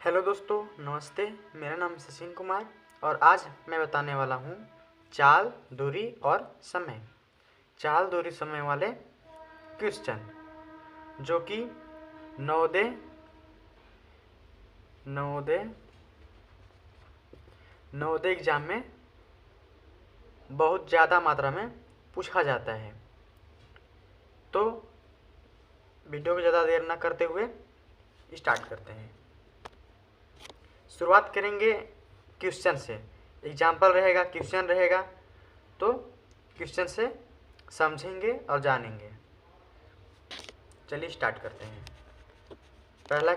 Hello दोस्तों, नमस्ते। मेरा नाम सचिन कुमार और आज मैं बताने वाला हूँ चाल, दूरी और समय। चाल, दूरी, समय वाले क्वेश्चन जो कि नवोदय नवोदय नवोदय एग्जाम में बहुत ज़्यादा मात्रा में पूछा जाता है। तो वीडियो को ज़्यादा देर ना करते हुए स्टार्ट करते हैं। शुरुआत करेंगे क्वेश्चन से। एग्जाम्पल रहेगा, क्वेश्चन रहेगा, तो क्वेश्चन से समझेंगे और जानेंगे। चलिए स्टार्ट करते हैं। पहला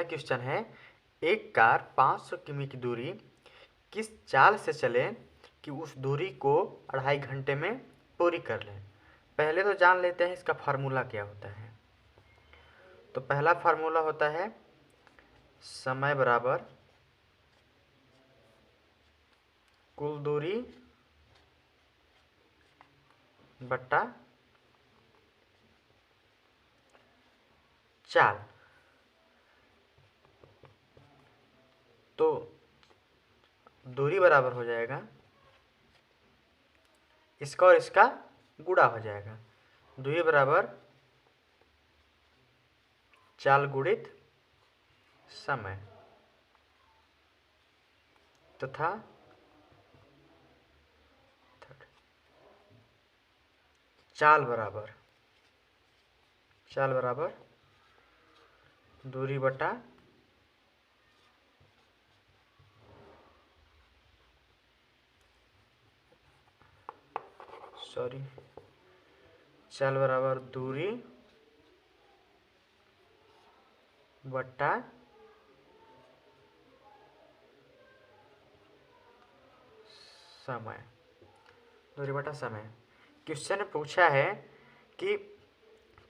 क्वेश्चन है एक कार 500 किमी की दूरी किस चाल से चले कि उस दूरी को 2.5 घंटे में पूरी कर लें। पहले तो जान लेते हैं इसका फार्मूला क्या होता है। तो पहला फार्मूला होता है समय बराबर कुल दूरी बट्टा चाल। तो दूरी बराबर हो जाएगा इसका और इसका गुणा हो जाएगा। दूरी बराबर चाल गुणित समय तथा चाल बराबर दूरी बटा चाल बराबर दूरी बटा समय। दूरी बटा समय। क्वेश्चन ने पूछा है कि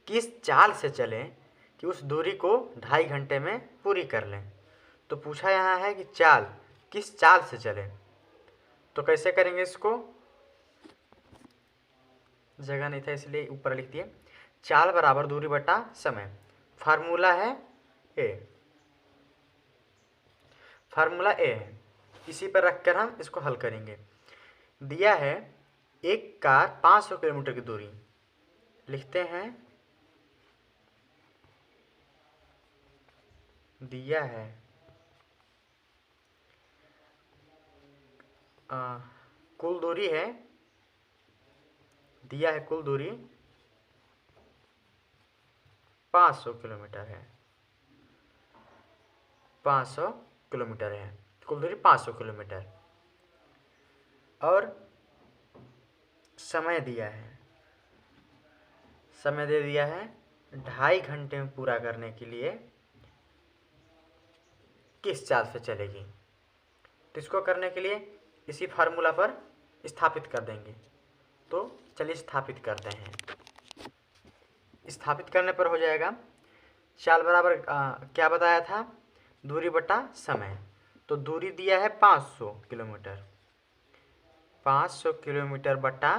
किस चाल से चलें कि उस दूरी को 2.5 घंटे में पूरी कर लें। तो पूछा यहाँ है कि किस चाल से चलें। तो कैसे करेंगे इसको, जगह नहीं था इसलिए ऊपर लिख दिए। चाल बराबर दूरी बटा समय। फार्मूला है ए। इसी पर रखकर हम इसको हल करेंगे। दिया है एक कार 500 किलोमीटर की दूरी, लिखते हैं दिया है कुल दूरी है, दिया है कुल दूरी 500 किलोमीटर है। 500 किलोमीटर है कुल दूरी 500 किलोमीटर। और समय दिया है, समय दे दिया है 2.5 घंटे में पूरा करने के लिए किस चाल से चलेगी। तो इसको करने के लिए इसी फार्मूला पर स्थापित कर देंगे। तो चलिए स्थापित करते हैं। स्थापित करने पर हो जाएगा चाल बराबर क्या बताया था, दूरी बटा समय। तो दूरी दिया है 500 किलोमीटर, 500 किलोमीटर बटा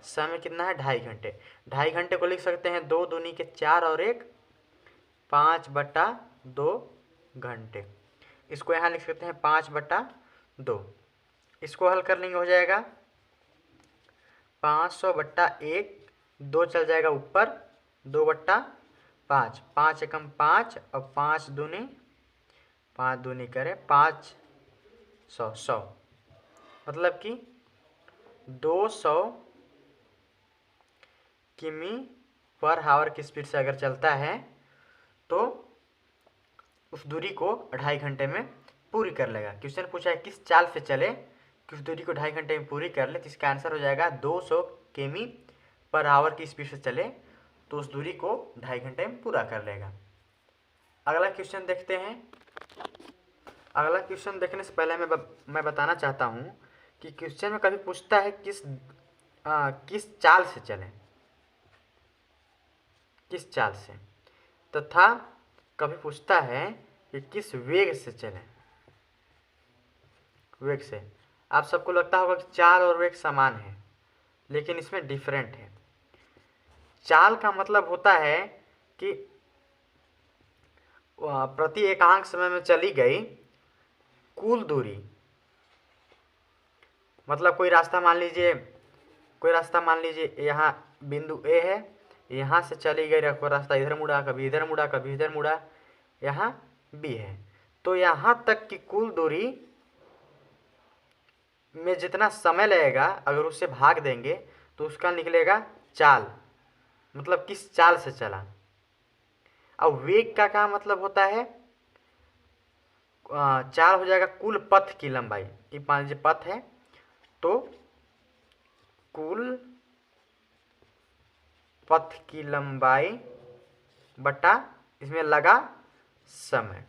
समय कितना है 2.5 घंटे। 2.5 घंटे को लिख सकते हैं 2 दूनी के 4 और 1 5/2 घंटे। इसको यहाँ लिख सकते हैं 5/2। इसको हल कर लेंगे, हो जाएगा 500/1, 2 चल जाएगा ऊपर, 2/5, 5 एकम 5 और 5 दूनी करें 500, 100। मतलब कि 200 किमी पर आवर की स्पीड से अगर चलता है तो उस दूरी को 2.5 घंटे में पूरी कर लेगा। क्वेश्चन पूछा है किस चाल से चले कि उस दूरी को 2.5 घंटे में पूरी कर ले। तो इसका आंसर हो जाएगा 200 किमी पर आवर की स्पीड से चले तो उस दूरी को 2.5 घंटे में पूरा कर लेगा। अगला क्वेश्चन देखते हैं। अगला क्वेश्चन देखने से पहले मैं बताना चाहता हूँ कि क्वेश्चन में कभी पूछता है किस चाल से चलें, किस चाल से, तथा कभी पूछता है कि किस वेग से चलें। वेग से आप सबको लगता होगा कि चाल और वेग समान है, लेकिन इसमें डिफरेंट है। चाल का मतलब होता है कि प्रति एकांक समय में चली गई कुल दूरी, मतलब कोई रास्ता मान लीजिए यहाँ बिंदु ए है, यहाँ से चली गई, रखो रास्ता इधर मुड़ा, कभी इधर मुड़ा, कभी इधर मुड़ा, यहाँ बी है, तो यहाँ तक की कुल दूरी में जितना समय लगेगा अगर उससे भाग देंगे तो उसका निकलेगा चाल, मतलब किस चाल से चला। अब वेग का क्या मतलब होता है, चाल हो जाएगा कुल पथ की लंबाई। ये मान लीजिए पथ है तो कुल पथ की लंबाई बटा इसमें लगा समय,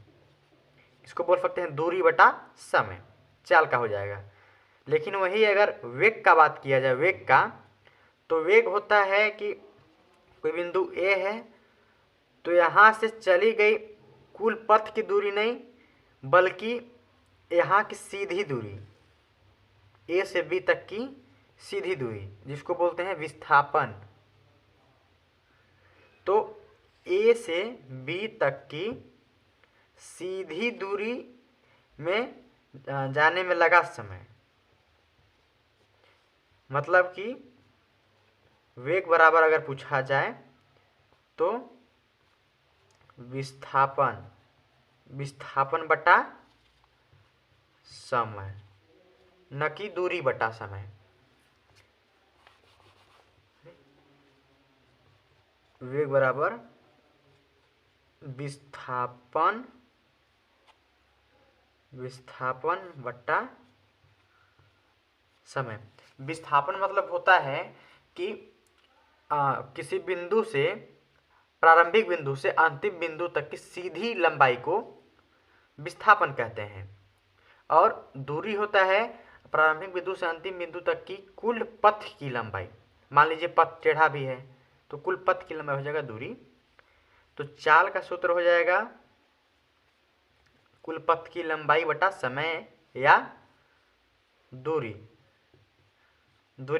इसको बोल सकते हैं दूरी बटा समय, चाल का हो जाएगा। लेकिन वही अगर वेग का बात किया जाए, वेग का, तो वेग होता है कि कोई बिंदु ए है तो यहाँ से चली गई कुल पथ की दूरी नहीं बल्कि यहाँ की सीधी दूरी, ए से बी तक की सीधी दूरी, जिसको बोलते हैं विस्थापन। तो ए से बी तक की सीधी दूरी में जाने में लगा समय, मतलब कि वेग बराबर अगर पूछा जाए तो विस्थापन बटा समय, न कि दूरी बटा समय। वेग बराबर विस्थापन बटा समय। विस्थापन मतलब होता है कि किसी बिंदु से, प्रारंभिक बिंदु से अंतिम बिंदु तक की सीधी लंबाई को विस्थापन कहते हैं, और दूरी होता है प्रारंभिक बिंदु से अंतिम बिंदु तक की कुल पथ की लंबाई। मान लीजिए पथ टेढ़ा भी है तो कुल पथ की लंबाई हो जाएगा दूरी। तो चाल का सूत्र हो जाएगा कुल पथ की लंबाई बटा समय या दूरी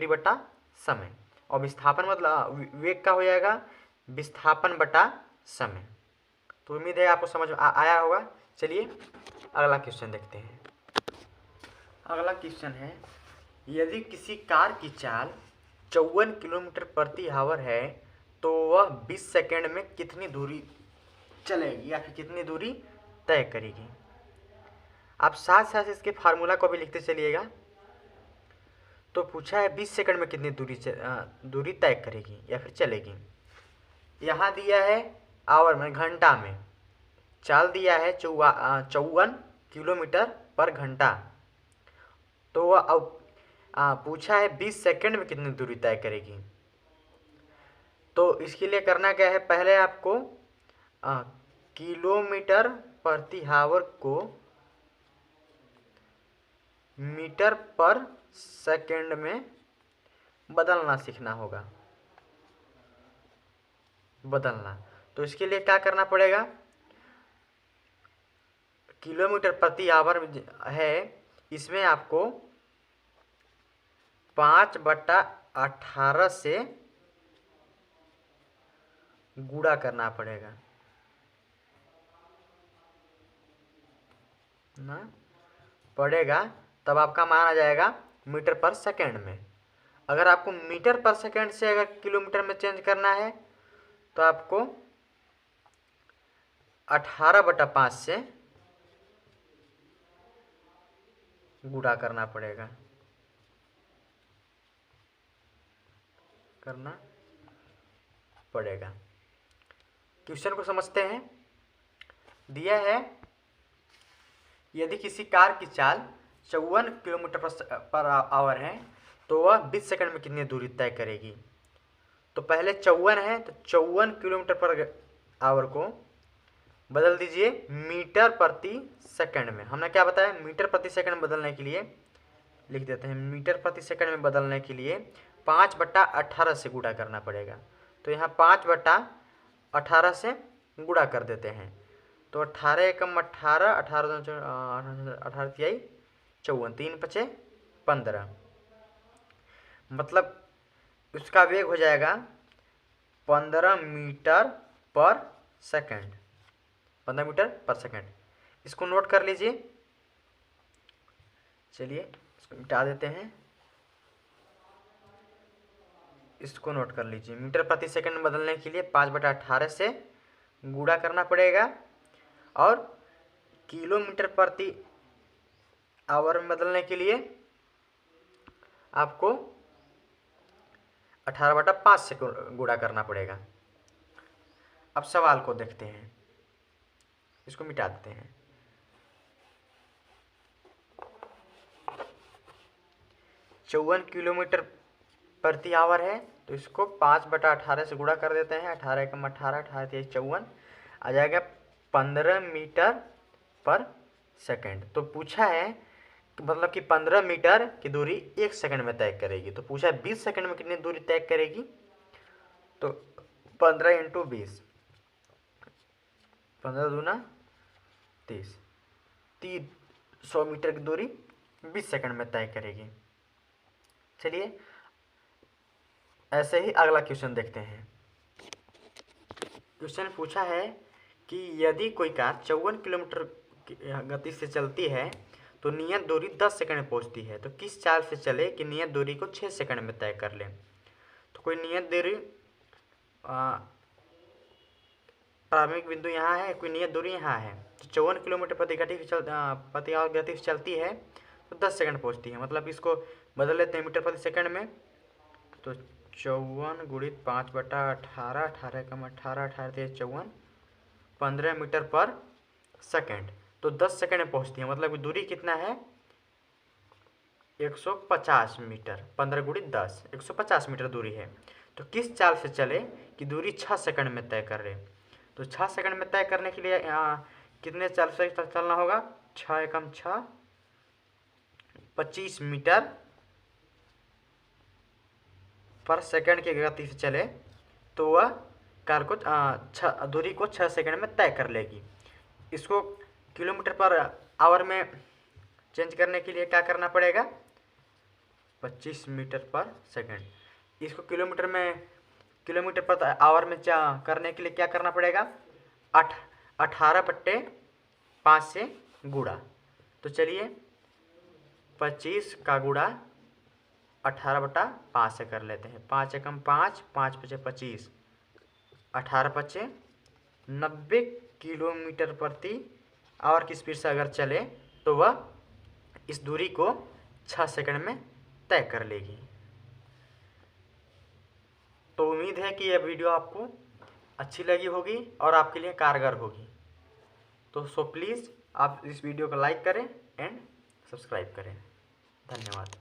बटा समय। और विस्थापन मतलब वेग का हो जाएगा विस्थापन बटा समय। तो उम्मीद है आपको समझ आया होगा। चलिए अगला क्वेश्चन देखते हैं। अगला क्वेश्चन है, यदि किसी कार की चाल 54 किलोमीटर प्रति आवर है तो वह 20 सेकंड में कितनी दूरी चलेगी या फिर कितनी दूरी तय करेगी। आप साथ साथ इसके फार्मूला को भी लिखते चलिएगा। तो पूछा है 20 सेकंड में कितनी दूरी तय करेगी या फिर चलेगी। यहाँ दिया है आवर में, घंटा में, चाल दिया है 54 किलोमीटर पर घंटा, तो वह अब पूछा है 20 सेकंड में कितनी दूरी तय करेगी। तो इसके लिए करना क्या है, पहले आपको किलोमीटर प्रति आवर को मीटर पर सेकंड में बदलना सीखना होगा, तो इसके लिए क्या करना पड़ेगा, किलोमीटर प्रति आवर है, इसमें आपको 5/18 से गुणा करना पड़ेगा तब आपका मान आ जाएगा मीटर पर सेकंड में। अगर आपको मीटर पर सेकंड से अगर किलोमीटर में चेंज करना है तो आपको 18/5 से गुणा करना पड़ेगा। क्वेश्चन को समझते हैं। दिया है यदि किसी कार की चाल 54 किलोमीटर पर आवर है तो वह 20 सेकंड में कितनी दूरी तय करेगी। तो पहले 54 है तो 54 किलोमीटर पर आवर को बदल दीजिए मीटर प्रति सेकंड में। हमने क्या बताया, मीटर प्रति सेकंड बदलने के लिए लिख देते हैं, मीटर प्रति सेकंड में बदलने के लिए 5/18 से गुणा करना पड़ेगा। तो यहाँ 5/18 से गुणा कर देते हैं। तो 18 एकम 18, 18 18 54, 3 × 5 = 15, मतलब उसका वेग हो जाएगा 15 मीटर पर सेकंड। 15 मीटर पर सेकंड। इसको नोट कर लीजिए। चलिए इसको मिटा देते हैं। इसको नोट कर लीजिए। मीटर प्रति सेकंड में बदलने के लिए 5/18 से गुणा करना पड़ेगा, और किलोमीटर प्रति आवर में बदलने के लिए आपको 18/5 से गुणा करना पड़ेगा। अब सवाल को देखते हैं। इसको मिटा देते हैं। 54 किलोमीटर प्रति आवर है, तो इसको 5/18 से गुणा कर देते हैं। 18 एकम 18, 18 तेईस 54, आ जाएगा 15 मीटर पर सेकंड। तो पूछा है मतलब कि 15 मीटर की दूरी 1 सेकंड में तय करेगी। तो पूछा है 20 सेकंड में कितनी दूरी तय करेगी, तो 15 × 20, 15 दूना 30, 300 मीटर की दूरी 20 सेकंड में तय करेगी। चलिए ऐसे ही अगला क्वेश्चन देखते हैं। क्वेश्चन पूछा है कि यदि कोई कार 54 किलोमीटर की गति से चलती है तो नियत दूरी 10 सेकंड में पहुंचती है, तो किस चाल से चले कि नियत दूरी को 6 सेकंड में तय कर ले। तो कोई नियत दूरी प्रारंभिक बिंदु यहाँ है, कोई नियत दूरी यहाँ है। तो 54 किलोमीटर प्रति आवर गति से चलती है तो 10 सेकंड पहुँचती है। मतलब इसको बदल लेते हैं मीटर प्रति सेकंड में। तो 54 × 5/18, 18 एकम 18, 18 तेईस 54, 15 मीटर पर सेकंड। तो 10 सेकंड में पहुंचती है। मतलब दूरी कितना है, 150 मीटर। 15 × 10, 150 मीटर दूरी है। तो किस चाल से चले कि दूरी 6 सेकंड में तय कर ले। तो 6 सेकंड में तय करने के लिए कितने चाल से चलना होगा, 6 एकम 6, 25 मीटर पर सेकंड की गति से चले तो वह कार को दूरी को 6 सेकंड में तय कर लेगी। इसको किलोमीटर पर आवर में चेंज करने के लिए क्या करना पड़ेगा, 25 मीटर पर सेकंड। इसको किलोमीटर पर आवर में करने के लिए क्या करना पड़ेगा, 18/5 से गुणा। तो चलिए 25 का गुणा 18/5 से कर लेते हैं। 5 एकम 5, 5 × 5 = 25, 18 × 5 = 90 किलोमीटर प्रति आवर की स्पीड से अगर चले तो वह इस दूरी को 6 सेकंड में तय कर लेगी। तो उम्मीद है कि यह वीडियो आपको अच्छी लगी होगी और आपके लिए कारगर होगी। तो प्लीज़ आप इस वीडियो को लाइक करें एंड सब्सक्राइब करें। धन्यवाद।